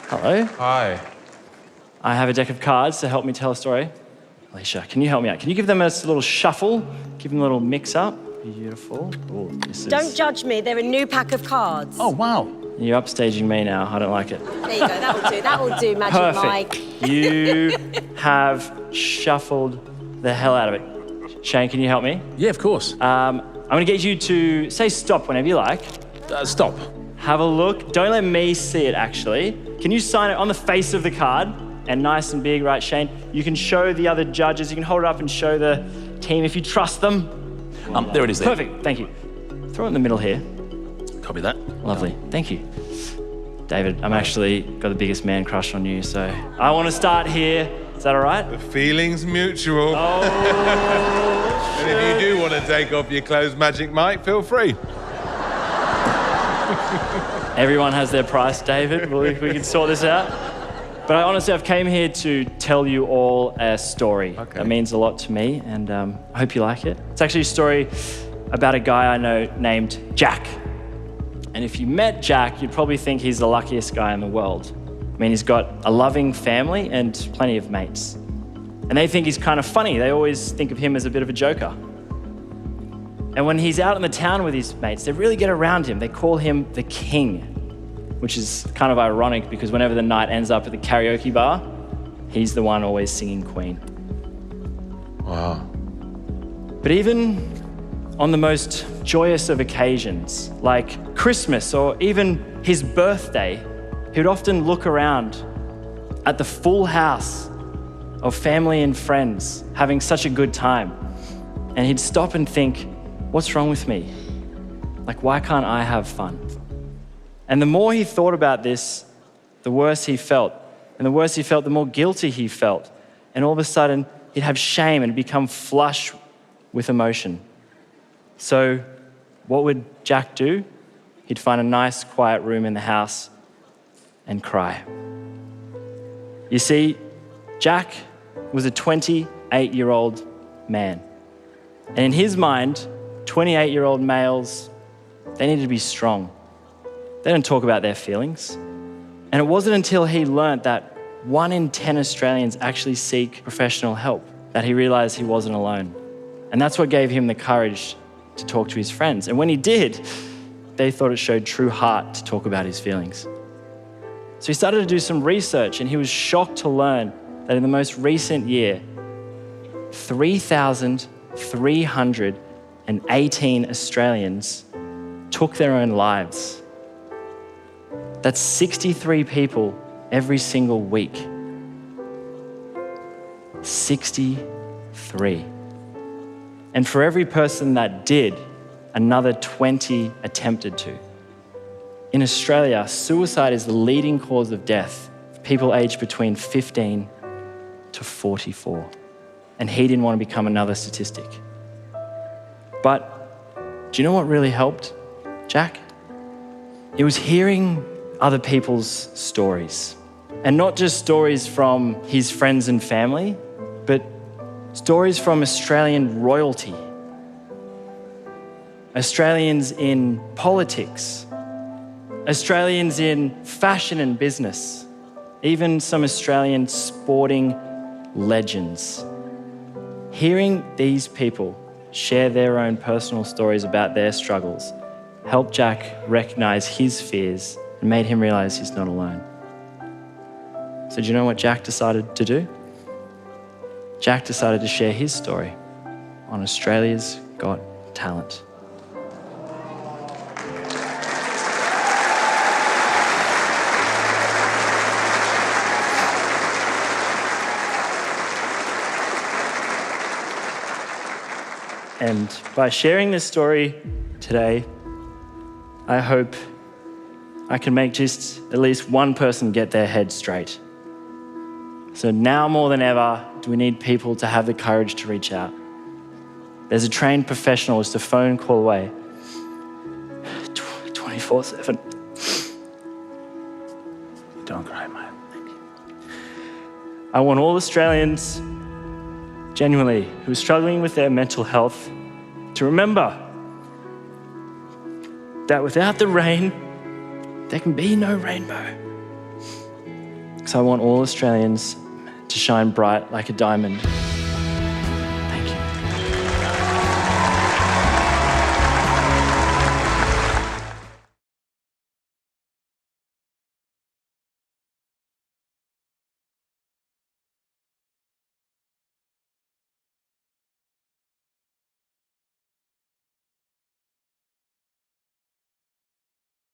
Hello. Hi. I have a deck of cards to help me tell a story. Alicia, can you help me out? Can you give them a little shuffle? Give them a little mix up. Beautiful. Ooh, Don't judge me, they're a new pack of cards. Oh, wow. You're upstaging me now. I don't like it. There you go, that'll do, Magic Perfect. Mike. You have shuffled the hell out of it. Shane, can you help me? Yeah, of course. I'm going to get you to say stop whenever you like. Stop. Have a look. Don't let me see it, actually. Can you sign it on the face of the card? And nice and big, right, Shane? You can show the other judges. You can hold it up and show the team if you trust them. There it is there. Perfect, thank you. Throw it in the middle here. Copy that. Lovely, thank you. David, I'm actually got the biggest man crush on you, so I want to start here. Is that all right? The feeling's mutual. Oh, And if you do want to take off your clothes, Magic Mike, feel free. Everyone has their price, David. We can sort this out. But I've came here to tell you all a story. Okay. That means a lot to me, and I hope you like it. It's actually a story about a guy I know named Jack. And if you met Jack, you'd probably think he's the luckiest guy in the world. I mean, he's got a loving family and plenty of mates. And they think he's kind of funny. They always think of him as a bit of a joker. And when he's out in the town with his mates, they really get around him. They call him the king, which is kind of ironic because whenever the night ends up at the karaoke bar, he's the one always singing Queen. Wow. But even on the most joyous of occasions, like Christmas or even his birthday, he would often look around at the full house of family and friends having such a good time. And he'd stop and think, what's wrong with me? Like, why can't I have fun? And the more he thought about this, the worse he felt. And the worse he felt, the more guilty he felt. And all of a sudden, he'd have shame and become flush with emotion. So what would Jack do? He'd find a nice, quiet room in the house and cry. You see, Jack was a 28-year-old man. And in his mind, 28-year-old males, they needed to be strong. They don't talk about their feelings. And it wasn't until he learnt that 1 in 10 Australians actually seek professional help that he realised he wasn't alone. And that's what gave him the courage to talk to his friends. And when he did, they thought it showed true heart to talk about his feelings. So he started to do some research, and he was shocked to learn that in the most recent year, 3,318 Australians took their own lives. That's 63 people every single week. 63. And for every person that did, another 20 attempted to. In Australia, suicide is the leading cause of death for people aged between 15 to 44. And he didn't want to become another statistic. But do you know what really helped Jack? It was hearing other people's stories. And not just stories from his friends and family, but stories from Australian royalty, Australians in politics, Australians in fashion and business, even some Australian sporting legends. Hearing these people share their own personal stories about their struggles helped Jack recognize his fears and made him realize he's not alone. So do you know what Jack decided to do? Jack decided to share his story on Australia's Got Talent. And by sharing this story today, I hope I can make just at least one person get their head straight. So now more than ever, do we need people to have the courage to reach out. There's a trained professional just a phone call away, 24/7. Don't cry, mate. Thank you. I want all Australians, genuinely, who are struggling with their mental health, to remember that without the rain, there can be no rainbow. because I want all Australians to shine bright like a diamond.